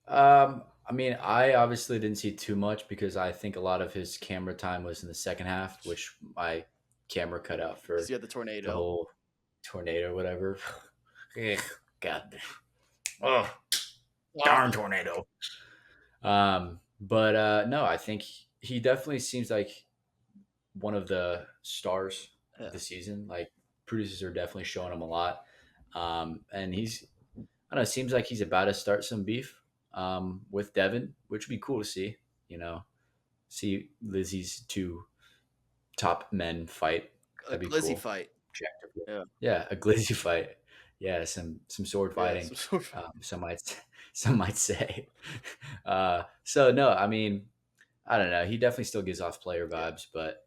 I mean, I obviously didn't see too much because I think a lot of his camera time was in the second half, which my camera cut out for Because you had the the tornado. whole tornado, whatever. Ugh, God, oh, darn tornado. But no, I think he definitely seems like one of the stars Yeah. of the season. Like producers are definitely showing him a lot. And he's, I don't know, it seems like he's about to start some beef with Devin, which would be cool to see. You know, see Lizzie's two top men fight. A That'd be glizzy cool. fight. Yeah. Yeah, a glizzy fight. Yeah, some sword Yeah, fighting. some sort of- Some might say. So no, I mean, I don't know. He definitely still gives off player vibes, but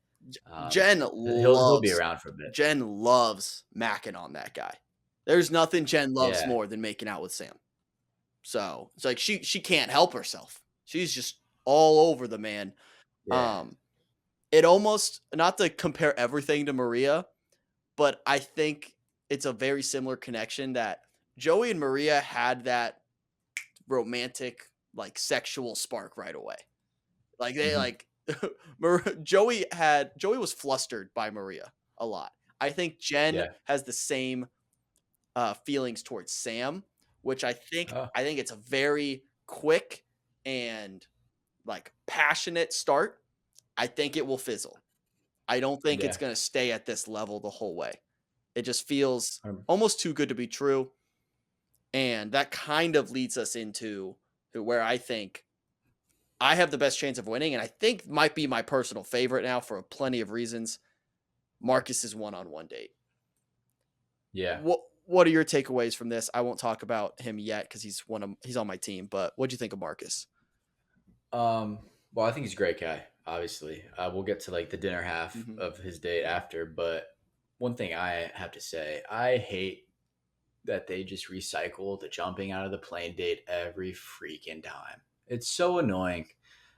Jenn he'll be around for a bit. Jenn loves macking on that guy. There's nothing Jenn loves Yeah. more than making out with Sam. So it's like she can't help herself. She's just all over the man. Yeah. It almost, not to compare everything to Maria, but I think it's a very similar connection that Joey and Maria had that romantic, like sexual spark right away. Like they Mhm. Joey was flustered by Maria a lot. I think Jenn Yeah. has the same feelings towards Sam, which I think Oh, it's a very quick and like passionate start. I think it will fizzle. I don't think it's yeah. going to stay at this level the whole way. It just feels Um, almost too good to be true. And that kind of leads us into where I think I have the best chance of winning, and I think might be my personal favorite now for plenty of reasons. Marcus's one-on-one date. yeah. What are your takeaways from this? I won't talk about him yet because he's on my team. But what do you think of Marcus? Well, I think he's a great guy. Obviously, we'll get to like the dinner half Mhm. of his date after. But one thing I have to say, I hate that they just recycle the jumping out of the plane date every freaking time. It's so annoying.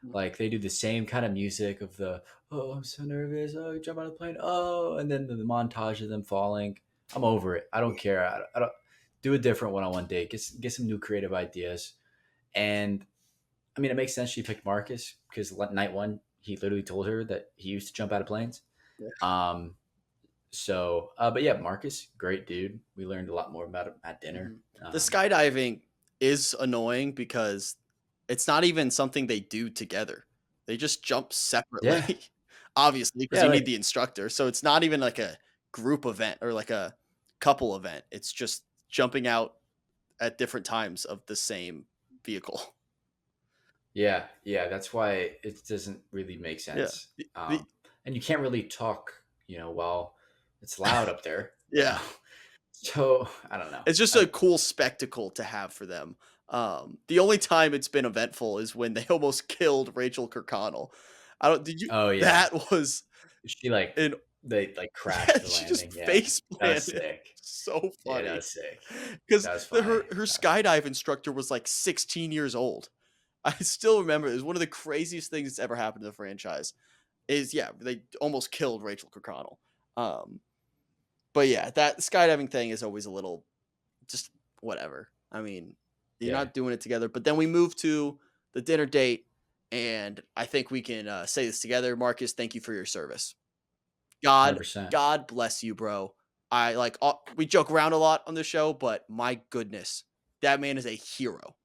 Like they do the same kind of music of the oh I'm so nervous, oh jump out of the plane, oh, and then the montage of them falling. I'm over it. I don't care. I don't do a different one-on-one date. Get some new creative ideas. And I mean, it makes sense she picked Marcus because night one he literally told her that he used to jump out of planes. Yeah. But yeah, Marcus, great dude. We learned a lot more about him at dinner. The skydiving is annoying because it's not even something they do together. They just jump separately, Yeah. obviously, because Yeah, you like- need the instructor. So it's not even like a group event or like a couple event. It's just jumping out at different times of the same vehicle. Yeah, that's why it doesn't really make sense. And you can't really talk, while it's loud up there. Yeah. So I don't know. It's just a cool spectacle to have for them. The only time it's been eventful is when they almost killed Rachel Kirkconnell. Did you? Oh yeah, That was she like an they like crashed the she landing. just Yeah, face that was planted. sick. So Yeah, funny. that was sick. Because That was her funny. skydive instructor was like 16 years old. I still remember it was one of the craziest things that's ever happened to the franchise. They almost killed Rachel Kirkconnell. But yeah, that skydiving thing is always a little just whatever. I mean, you're not doing it together. But then we move to the dinner date, and I think we can say this together. Marcus, thank you for your service. God 100%. bless you, bro. We joke around a lot on the show, but my goodness, that man is a hero.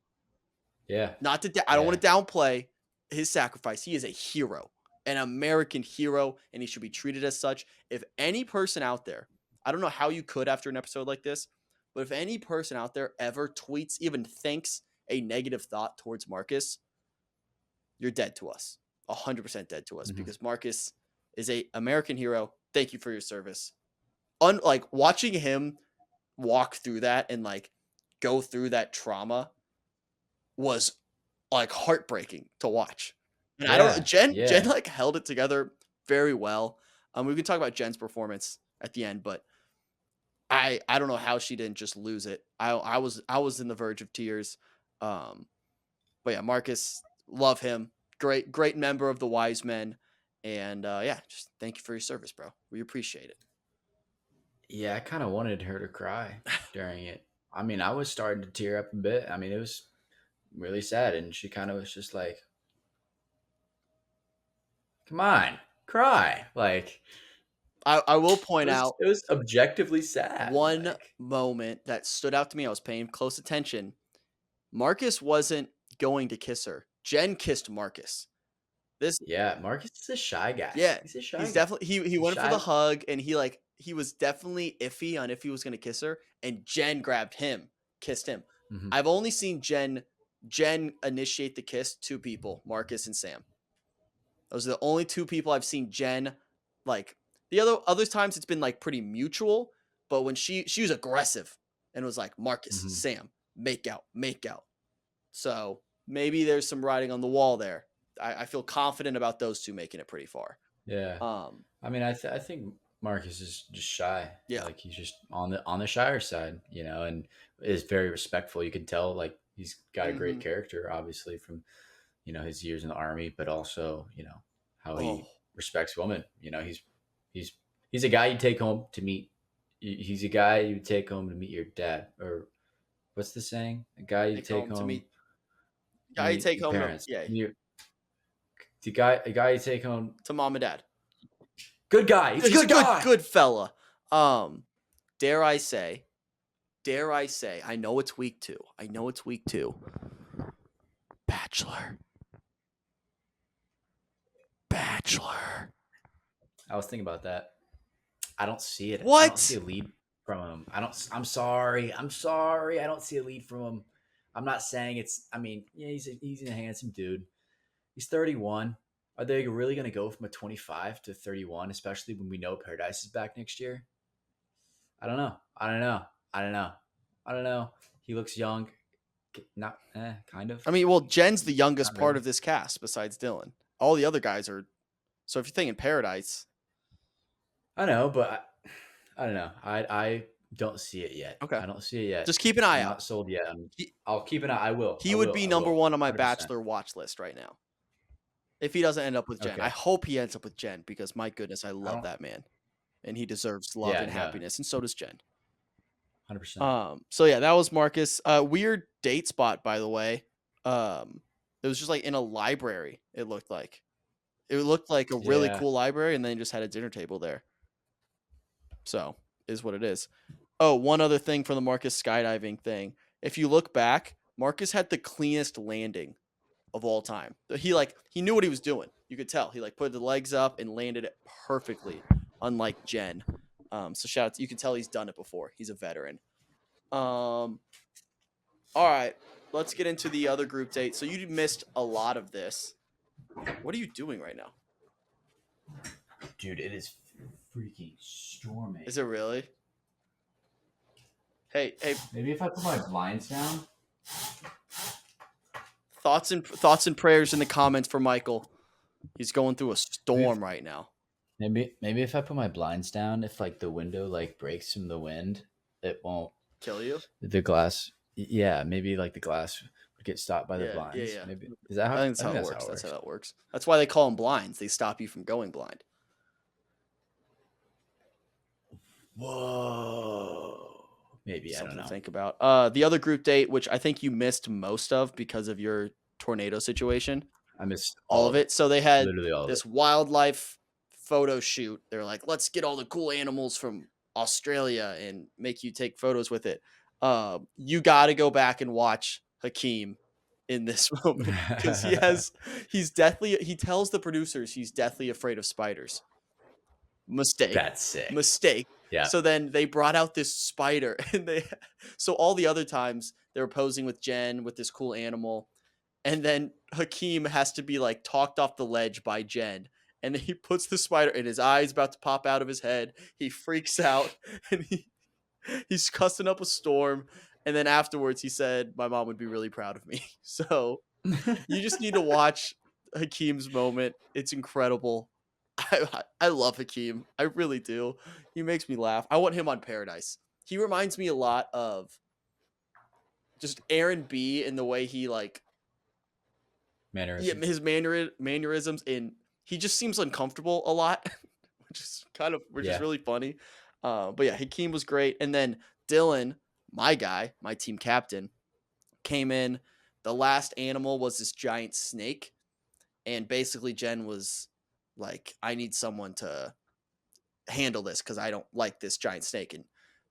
Yeah. I don't want to downplay his sacrifice. He is a hero, an American hero, and he should be treated as such. If any person out there, I don't know how you could after an episode like this, but if any person out there ever tweets, even thinks a negative thought towards Marcus, you're dead to us. 100% dead to us because Marcus is a American hero. Thank you for your service. Like watching him walk through that and like go through that trauma was like heartbreaking to watch. And I don't Jenn like held it together very well. We can talk about Jenn's performance at the end, but I don't know how she didn't just lose it. I was in the verge of tears. But yeah, Marcus, love him. Great member of the Wise Men. And yeah, just thank you for your service, bro. We appreciate it. Yeah, I kind of wanted her to cry during it. I mean, I was starting to tear up a bit. I mean, it was really sad, and she kind of was just like, "Come on, cry!" Like, I will point out it was objectively sad. one like, moment that stood out to me. I was paying close attention. Marcus wasn't going to kiss her. Jenn kissed Marcus. Yeah, Marcus is a shy guy. Yeah, he's a shy. he's guy. definitely he went for the hug, and he was definitely iffy on if he was going to kiss her. And Jenn grabbed him, kissed him. Mhm. I've only seen Jenn initiate the kiss. 2 people, Marcus and Sam. Those are the only 2 people I've seen Jenn like. The other times it's been like pretty mutual, but when she was aggressive and was like, Marcus, Mhm. Sam, make out. So maybe there's some writing on the wall there. I feel confident about those 2 making it pretty far. Yeah. I mean, I think Marcus is just shy. Yeah. Like he's just on the shyer side, and is very respectful. You can tell like he's got a great character, obviously from his years in the army, but also how he respects women. He's a guy you take home to meet. He's a guy you take home to meet your dad, or what's the saying? A guy you take home to meet. Guy you take home. Parents. Yeah. A guy you take home to mom and dad. Good guy. He's a good fella. Dare I say, I know it's week 2. Bachelor. I was thinking about that. I don't see it. What? I don't see a lead from him. I'm sorry. I don't see a lead from him. I'm not saying it's. I mean, yeah, he's a handsome dude. He's 31. Are they really going to go from a 25 to 31, especially when we know Paradise is back next year? I don't know. He looks young. Not kind of. I mean, well, Jen's the youngest part of this cast besides Dylan. All the other guys are. So if you're thinking Paradise, I know, but I don't know. I don't see it yet. Okay. I don't see it yet. Just keep an eye I'm out. Not sold yet. I'll keep an eye. I will. He would be number 1 on my 100%. Bachelor watch list right now. If he doesn't end up with Jenn. Okay. I hope he ends up with Jenn because my goodness, I love that man. And he deserves love and happiness, and so does Jenn. 100%. So yeah, that was Marcus. Weird date spot, by the way. It was just like in a library, it looked like. It looked like a really cool library, and then just had a dinner table there. So, is what it is. Oh, one other thing for the Marcus skydiving thing. If you look back, Marcus had the cleanest landing of all time. He knew what he was doing. You could tell. He put the legs up and landed it perfectly, unlike Jenn. So shout out to, you can tell he's done it before. He's a veteran. All right, let's get into the other group date. So you missed a lot of this. What are you doing right now? Dude, it is freaking storming. Is it really? Hey. Maybe if I put my blinds down. Thoughts and prayers in the comments for Michael. He's going through a storm right now. Maybe if I put my blinds down, if the window breaks from the wind, it won't kill you. The glass, yeah, maybe the glass would get stopped by the blinds. Yeah. Maybe is that how? I think that's how it works. That's how that works. That's why they call them blinds. They stop you from going blind. Whoa. Maybe Something I don't know. to think about. The other group date, which I think you missed most of because of your tornado situation. I missed all of it. So they had literally this wildlife photo shoot. They're like, let's get all the cool animals from Australia and make you take photos with it. You got to go back and watch Hakeem in this moment because he tells the producers he's deathly afraid of spiders. Mistake. That's sick. Mistake. Yeah. So then they brought out this spider, and so all the other times they were posing with Jenn with this cool animal, and then Hakeem has to be talked off the ledge by Jenn, and then he puts the spider, and his eye's about to pop out of his head. He freaks out, and he's cussing up a storm, and then afterwards he said, "My mom would be really proud of me." So you just need to watch Hakeem's moment. It's incredible. I love Hakeem. I really do. He makes me laugh. I want him on Paradise. He reminds me a lot of just Aaron B in the way he mannerisms. Yeah, his mannerisms in he just seems uncomfortable a lot, which is Yeah. really funny. But yeah, Hakeem was great, and then Dylan, my guy, my team captain, came in. The last animal was this giant snake, and basically Jenn was like, "I need someone to handle this because I don't like this giant snake." And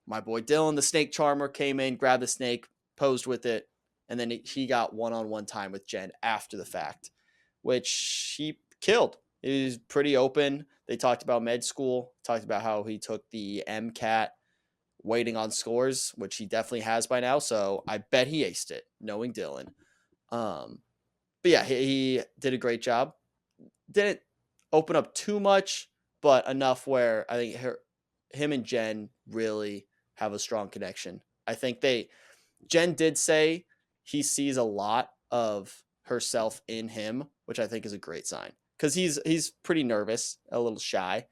my boy Dylan, the snake charmer, came in, grabbed the snake, posed with it, and then he got one-on-one time with Jenn after the fact, which he killed. He was pretty open. They talked about med school, talked about how he took the MCAT, waiting on scores, which he definitely has by now. So I bet he aced it, knowing Dylan. But yeah, he did a great job. Didn't open up too much, but enough where I think him and Jenn really have a strong connection. I think Jenn did say he sees a lot of herself in him, which I think is a great sign because he's pretty nervous, a little shy.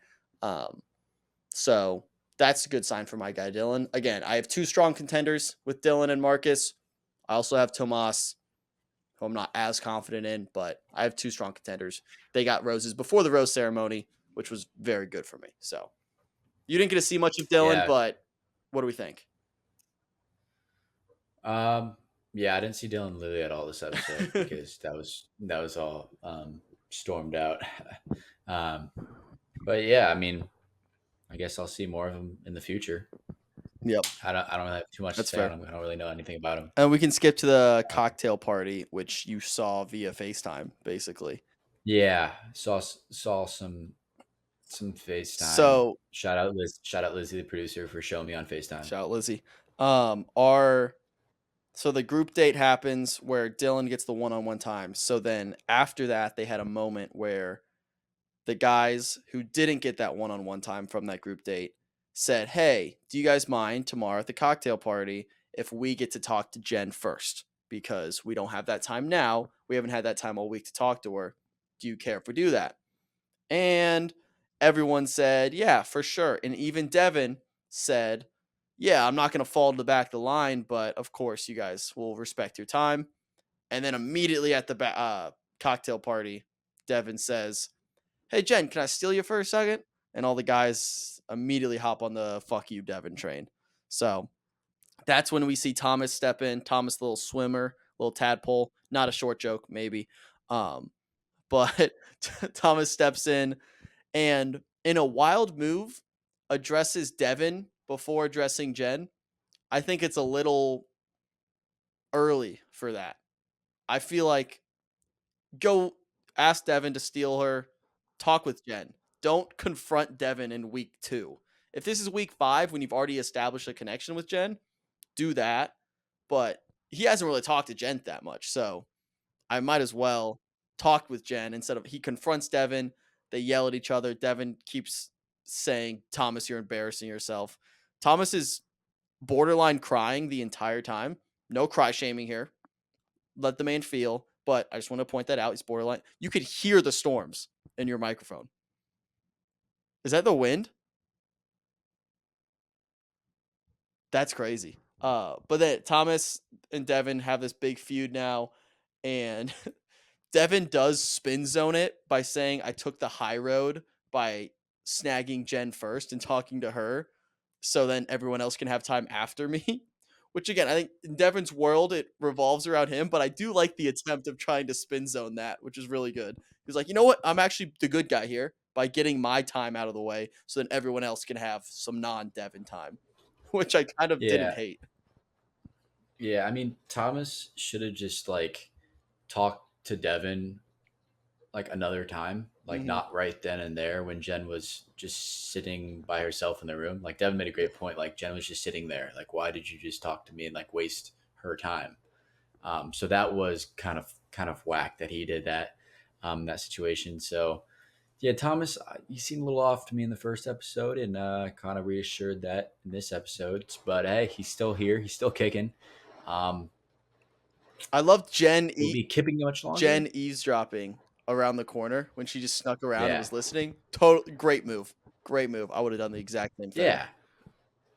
So that's a good sign for my guy Dylan. Again, I have two strong contenders with Dylan and Marcus. I also have Tomas, who I'm not as confident in, but I have two strong contenders. They got roses before the rose ceremony, which was very good for me. So you didn't get to see much of Dylan, Yeah. but what do we think? Yeah, I didn't see Dylan and Lily at all this episode because that was all stormed out. But yeah, I mean, I guess I'll see more of him in the future. Yep. I don't really have too much That's to say fair. on him. I don't really know anything about him. And we can skip to the cocktail party, which you saw via FaceTime, basically. Yeah, saw some FaceTime. So shout out Lizzie, the producer, for showing me on FaceTime. Shout out Lizzie. So the group date happens where Dylan gets the one-on-one time. So then after that, they had a moment where the guys who didn't get that one-on-one time from that group date said, "Hey, do you guys mind tomorrow at the cocktail party if we get to talk to Jenn first? Because we don't have that time now. We haven't had that time all week to talk to her. Do you care if we do that?" And everyone said, "Yeah, for sure." And even Devin said, "Yeah, I'm not going to fall to the back of the line, but of course you guys will respect your time." And then immediately at the cocktail party, Devin says, "Hey, Jenn, can I steal you for a second?" And all the guys immediately hop on the "fuck you, Devin" train. So that's when we see Thomas step in. Thomas, little swimmer, little tadpole, not a short joke, maybe. But Thomas steps in and in a wild move addresses Devin before addressing Jenn. I think it's a little early for that. I feel like go ask Devin to steal her, talk with Jenn. Don't confront Devin in week 2. If this is week 5 when you've already established a connection with Jenn, do that. But he hasn't really talked to Jenn that much, so I might as well talk with Jenn instead of he confronts Devin. They yell at each other. Devin keeps saying, "Thomas, you're embarrassing yourself." Thomas is borderline crying the entire time. No cry shaming here. Let the man feel. But I just want to point that out. He's borderline. You could hear the storms in your microphone. Is that the wind? That's crazy. But then Thomas and Devin have this big feud now, and Devin does spin zone it by saying, "I took the high road by snagging Jenn first and talking to her, so then everyone else can have time after me." Which again, I think in Devin's world it revolves around him, but I do like the attempt of trying to spin zone that, which is really good. He's like, "You know what? I'm actually the good guy here by getting my time out of the way, so then everyone else can have some non-Devin time," which I kind of didn't hate. Yeah, I mean, Thomas should have just like talked to Devin like another time, like not right then and there when Jenn was just sitting by herself in the room. Like Devin made a great point. Like Jenn was just sitting there. Like, why did you just talk to me and like waste her time? So that was kind of whack that he did that, that situation. So yeah, Thomas, you seemed a little off to me in the first episode, and kind of reassured that in this episode. But hey, he's still here. He's still kicking. I loved Jenn. Will be keeping much longer. Jenn eavesdropping around the corner when she just snuck around and Yeah. was listening. Total great move. Great move. I would have done the exact same thing. Yeah.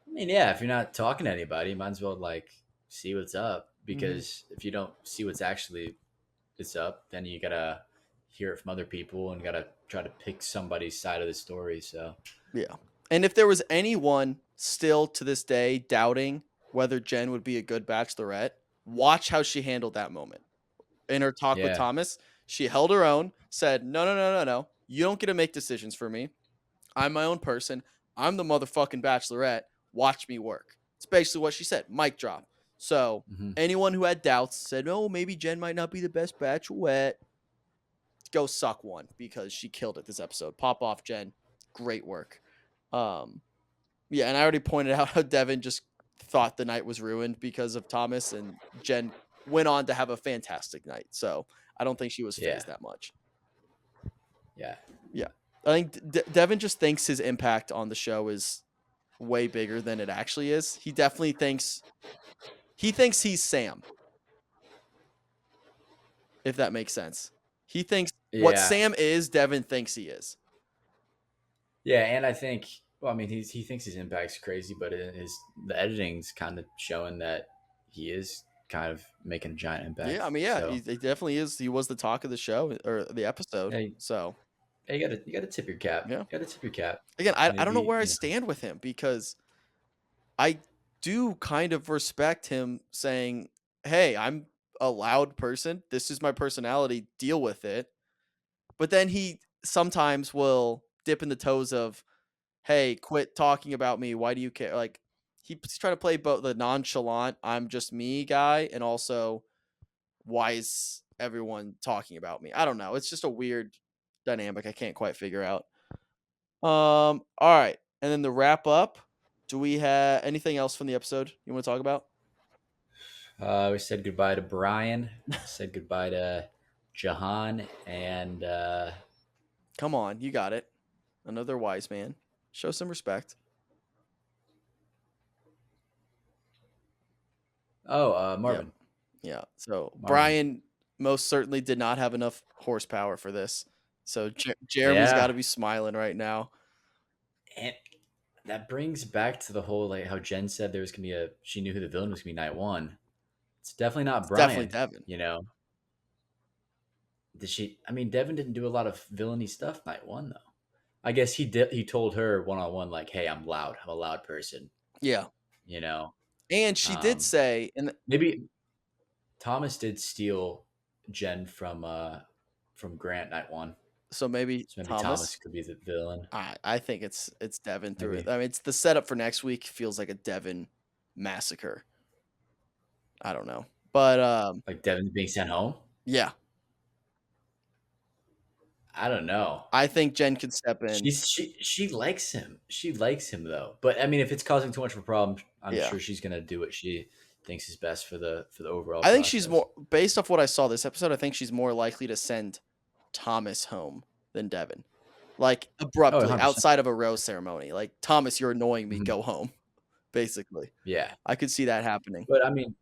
I mean, yeah, if you're not talking to anybody, you might as well like see what's up, because if you don't see what's up, then you gotta hear it from other people and gotta try to pick somebody's side of the story. So Yeah. And if there was anyone still to this day doubting whether Jenn would be a good Bachelorette, watch how she handled that moment. In her talk with Yeah. Thomas, she held her own, said, No. You don't get to make decisions for me. I'm my own person. I'm the motherfucking Bachelorette. Watch me work. It's basically what she said. Mic drop. So anyone who had doubts said, oh, maybe Jenn might not be the best Bachelorette. Go suck one because she killed it this episode. Pop off, Jenn. Great work. Yeah, and I already pointed out how Devin just thought the night was ruined because of Thomas, and Jenn went on to have a fantastic night. So I don't think she was phased that much. Yeah. I think Devin just thinks his impact on the show is way bigger than it actually is. He definitely thinks he's Sam. If that makes sense. He thinks what Sam is, Devin thinks he is. Yeah, and I think, well, I mean, he thinks his impact's crazy, but the editing's kind of showing that he is kind of making a giant impact. Yeah, I mean, so. he definitely is. He was the talk of the show or the episode. Yeah, so you gotta tip your cap. Yeah. You gotta tip your cap. Again, I don't know where I stand with him because I do kind of respect him saying, hey, I'm a loud person. This is my personality. Deal with it. But then he sometimes will dip in the toes of, hey, quit talking about me. Why do you care? Like, he's trying to play both the nonchalant, I'm just me guy, and also, why is everyone talking about me? I don't know. It's just a weird dynamic I can't quite figure out. All right. And then the wrap up. Do we have anything else from the episode you want to talk about? We said goodbye to Brian. Said goodbye to Jahan, and come on, you got it. Another wise man. Show some respect. Oh, Marvin. Yeah. So Marvin. Brian most certainly did not have enough horsepower for this. So Jeremy's got to be smiling right now. And that brings back to the whole, like, how Jenn said there was going to be she knew who the villain was going to be night one. It's definitely not Brian. Definitely Devin. You know? Devin didn't do a lot of villainy stuff night one, though. I guess he told her one-on-one, like, hey, I'm loud. I'm a loud person. Yeah. You know? And she did say... maybe Thomas did steal Jenn from Grant night one. So maybe Thomas could be the villain. I think it's Devin through it. I mean, it's the setup for next week feels like a Devin massacre. I don't know. But like Devin being sent home? Yeah. I don't know. I think Jenn could step in. She likes him. She likes him though. But I mean, if it's causing too much of a problem, I'm sure she's gonna do what she thinks is best for the overall I think she's more, based off what I saw this episode, I think she's more likely to send Thomas home than Devin. Like abruptly, outside of a rose ceremony. Like, Thomas, you're annoying me, go home. Basically. Yeah. I could see that happening. But I mean,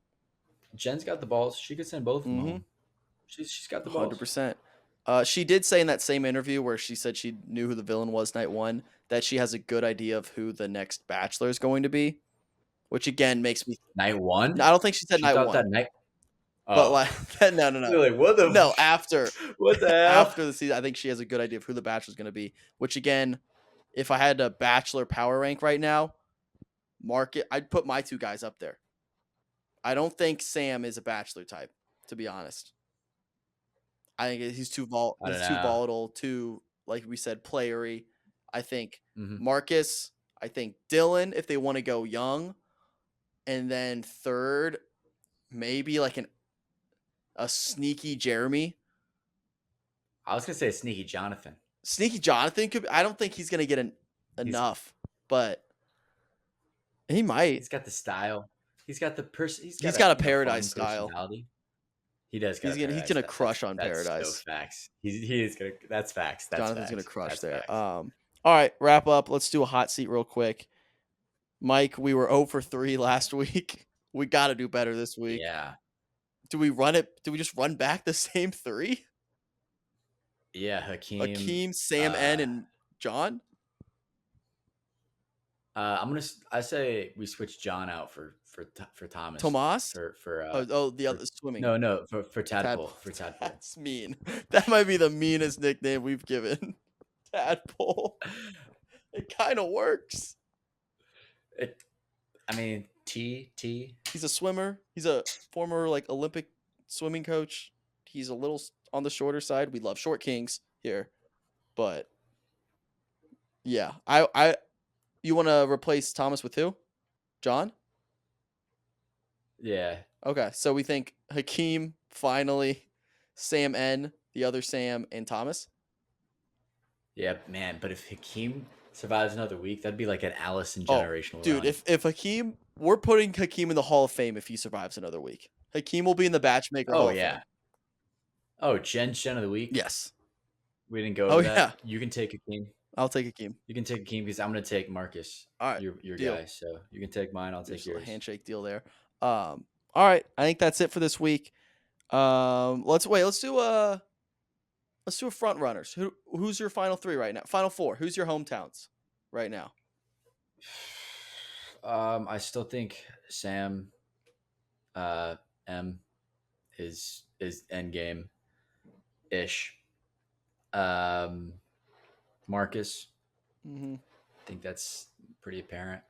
Jen's got the balls. She could send both of them home. She's got the balls. 100%. She did say in that same interview where she said she knew who the villain was night one, that she has a good idea of who the next Bachelor is going to be, which again makes me night one. I don't think she said night one. That night. But like, no. Like, what the? No, after. What the hell? After the season, I think she has a good idea of who the Bachelor is going to be. Which again, if I had a Bachelor power rank right now, I'd put my two guys up there. I don't think Sam is a Bachelor type, to be honest. I think he's too volatile, too, like we said, playery. I think Marcus. I think Dylan, if they want to go young, and then third, maybe like a sneaky Jeremy. I was gonna say a sneaky Jonathan. Sneaky Jonathan could. I don't think he's gonna get enough, but he might. He's got the style. He's got the person. He's got a Paradise style. He does. He's gonna crush on Paradise. So facts. He is gonna. That's facts. Jonathan's gonna crush there. All right, wrap up. Let's do a hot seat real quick. Mike, we were 0 for 3 last week. We got to do better this week. Yeah. Do we run it? Do we just run back the same 3? Yeah, Hakeem, Sam N, and John. I say we switch John out for Thomas. Tomas? For the other swimming. No, for Tadpole. For Tadpole. That's mean. That might be the meanest nickname we've given. tadpole. It kind of works. I mean, T. He's a swimmer. He's a former like Olympic swimming coach. He's a little on the shorter side. We love short kings here, but yeah, you want to replace Thomas with who? John? Yeah. Okay, so we think Hakeem finally, Sam N, the other Sam, and Thomas. Yeah, man. But if Hakeem survives another week, that'd be like an Allison Oh, generational dude, run. if Hakeem, we're putting Hakeem in the Hall of Fame if he survives another week. Hakeem will be in the BachMaker Hall of Fame. Oh, Gen of the week. Yes. We didn't go. Oh, over that. yeah. You can take Hakeem. I'll take Hakeem. You can take Hakeem because I'm gonna take Marcus. All right, your deal. guy. So you can take mine. I'll take There's a yours. handshake deal there. All right, I think that's it for this week. Let's do a front runners. Who's your final three right now? Final four. Who's your hometowns right now? I still think Sam, M, is end game ish. Marcus. Mm-hmm. I think that's pretty apparent.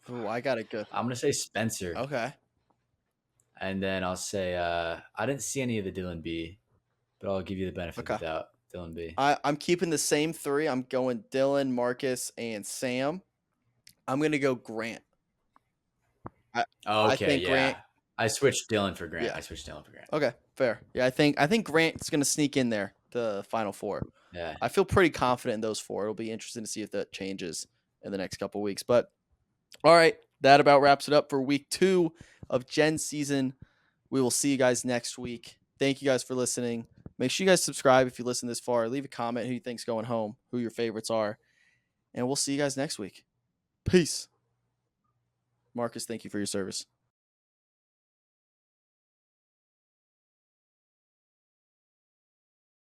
Oh, I gotta go. I'm gonna say Spencer. Okay. And then I'll say I didn't see any of the Dylan B, but I'll give you the benefit of the doubt. Dylan B. I'm keeping the same three. I'm going Dylan, Marcus, and Sam. I'm gonna go Grant. I think yeah. Grant. I switched Dylan for Grant. Yeah. I switched Dylan for Grant. Okay, fair. Yeah, I think Grant's gonna sneak in there, the final four. Yeah. I feel pretty confident in those four. It'll be interesting to see if that changes in the next couple weeks. But all right, that about wraps it up for week 2 of Jen's season. We will see you guys next week. Thank you guys for listening. Make sure you guys subscribe if you listen this far. Leave a comment who you think's going home, who your favorites are. And we'll see you guys next week. Peace. Marcus, thank you for your service.